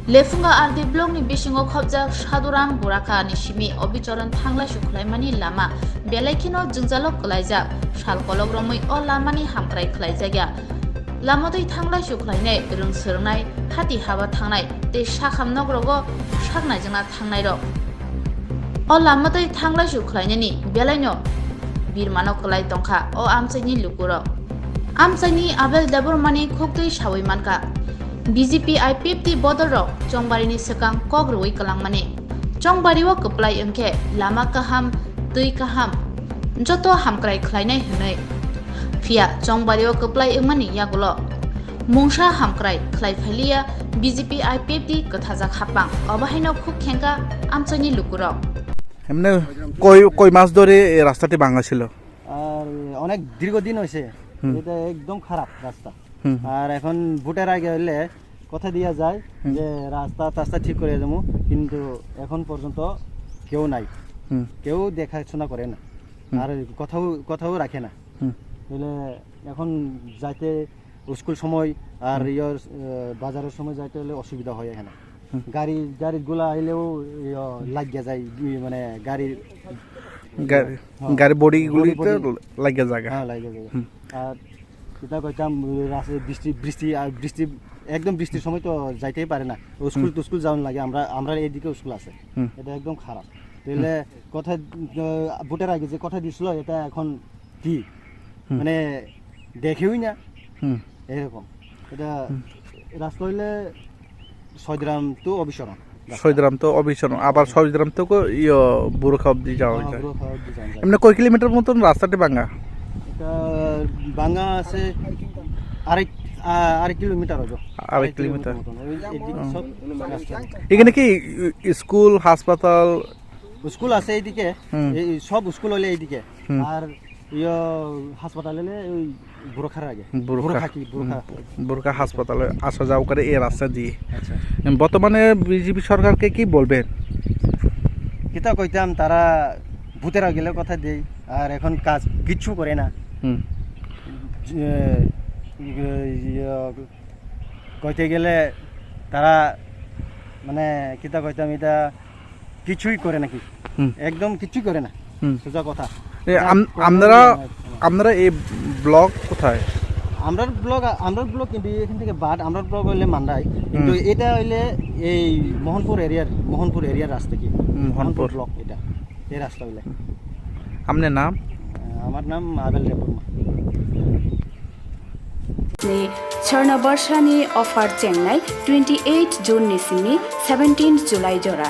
Lefunga Ardi Blog ni Bishingo Khobjak Saduram Buraka ni Shimi Obichoran Thangla Shuklaimani Lama Belekino Jungjalo Klaijak Shalkolog Romui O Lamani Hamkrai Klaijagya Lamadoi Thangla Shuklaine Rung Surnai Hati Haba Thangnai Te Shakhamnog Rogo Shaknai Jana Thangnai Ro O Lamadoi Thangla Shuklaine ni Belaino Birmano Klai Tongkha O Amsaini Lukuro Amsaini Abel Daburmani Kuktui Shawi Manka BJP IPFT Bodorok Chongbarini Sekang Kogrui Kalangmani Chongbariwo Keplai Engke Lama Kaham Tui Kaham Joto Hamkrai Klainai Hunai Pia Chongbariwo Keplai Engmani Yagulo Mungsha Hamkrai Klai Phalia BJP IPFT Kathajak Hapang Obahaino Khub Khenka Amchani Lukuro এমনি কই মাস ধরে এই রাস্তাটি ভাঙা ছিল আর অনেক দীর্ঘদিন হয়েছে এটা একদম খারাপ রাস্তা আর এখন ভোটের আগে হলে কথা দিয়া যায় যে রাস্তা ঠিক করে দেবো কিন্তু এখন পর্যন্ত কেউ নাই কেউ দেখাশোনা করে না আর কথাও রাখে না বলে এখন যাইতে স্কুল সময় আর ইয়ার বাজারের সময় যাইতে হলে অসুবিধা হয় এখানে গাড়িগুলা আইলেও লাগিয়া যায় মানে গাড়ি বডিগুলিতে লাগিয়া যায় হ্যাঁ লাগিয়া যায় আর এটা কইতাম বৃষ্টি একদম বৃষ্টির সময় তো যাইতেই পারে না স্কুল যাওয়ার লাগে আমরা এইদিকে স্কুল আছে এটা একদম খারাপ তাহলে কথা ভোটের আগে যে কথা দিছিল এটা এখন কি মানে দেখেই না এরকম এটা রাস্তা হইলে সয়দ্রাম তো অবিসরণ আবার সয়দ্রাম তো বুড়োখা অব্দি যাওয়া যায় এমনি কয় কিলোমিটার মতন রাস্তাটি ভাঙা এটা ভাঙা আছে আড়াই কিলোমিটার এখানে কি স্কুল হাসপাতাল স্কুল আছে এইদিকে সব স্কুল হলে এইদিকে আর হাসপাতাল হলে ওই বুড়োখার আগে বুড়োখা হাসপাতালে আসা যাওয়া করে এই রাস্তা দিয়ে বর্তমানে বিজেপি সরকারকে কি বলবেন কিতা কইতাম তারা ভূতের গেলে কথা দেই আর এখন কাজ কিচ্ছু করে না কইতে গেলে তারা মানে কিতা কইতাম এটা কিছুই করে নাকি একদম কিছুই করে না সোজা কথা আপনারা এই ব্লক কোথায় আমরা ব্লক কিন্তু এখান থেকে আমরা ব্লক হইলে মান্দাই কিন্তু এটা হইলে এই মোহনপুর এরিয়ার রাস্তা কি মোহনপুর ব্লক এটা এই রাস্তা হইলে আপনার নাম আমার নাম আবেল দেববর্মা स्वर्णवर्षानि अफर चेन्नई 28 जुन निसिमनि 17 जुलाई जरा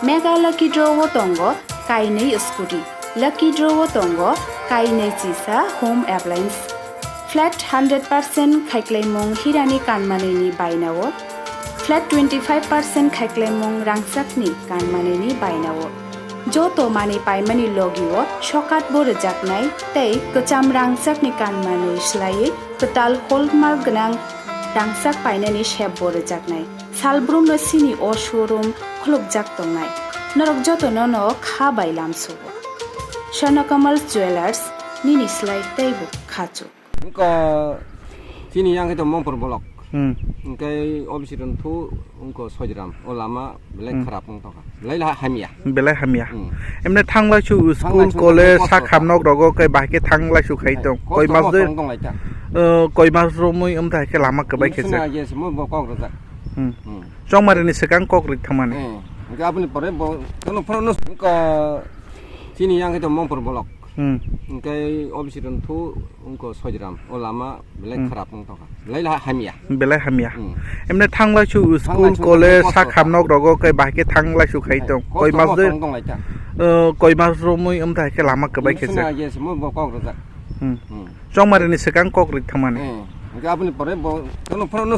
मेगा लकी ड्र वतंग काइनै स्कुटी लकी ड्र वतंग काइनै चिसा होम एप्लायन्स फ्लैट 100% खाइक्लाइमुं हिरानि कानमानैनि बायनावो फ्लैट 25% खाइक्लाइमुं रांसाकनि कानमानैनि बायनावो जोतो मानि पाइमानि लगियो शकात बोर जाकनाय तै कचाम रांसाकनि कानमानै स्लायै कताल हलमार्क गोनां रांसाक पाइनानि शेप बोर जाकनाय सालब्रुम सिनि अ शोरूम खलक जाक दंनाय नरक जतो ननो खा बायलामसो स्वर्णकमल ज्वेलार्स निनि स्लाय तैबो खाचु ko sini yang itu mongpor bolok kai obisiran thu ungko sojram o lama belai kharap mong toka belai hamia emne thangla chu school college sa khamnok rogo kai bahke thangla chu khaitong koi mas romoi amta ke lama ke bai khese yes mo bokok rojak chongmari ni sekang kokrik thamane ga apni pore kono phone ko sini yang itu mongpor bolok kai obisiran thu ungko sojram o lama belai kharap mong toka belai hamia emne thangla chu school college sa khamnok rogo kai bahke thangla chu khaitong koi mas romoi amta ke lama ke bai khese yes mo bokok rojak chongmari ni sekang kokrik thamane ga apni pore kono phone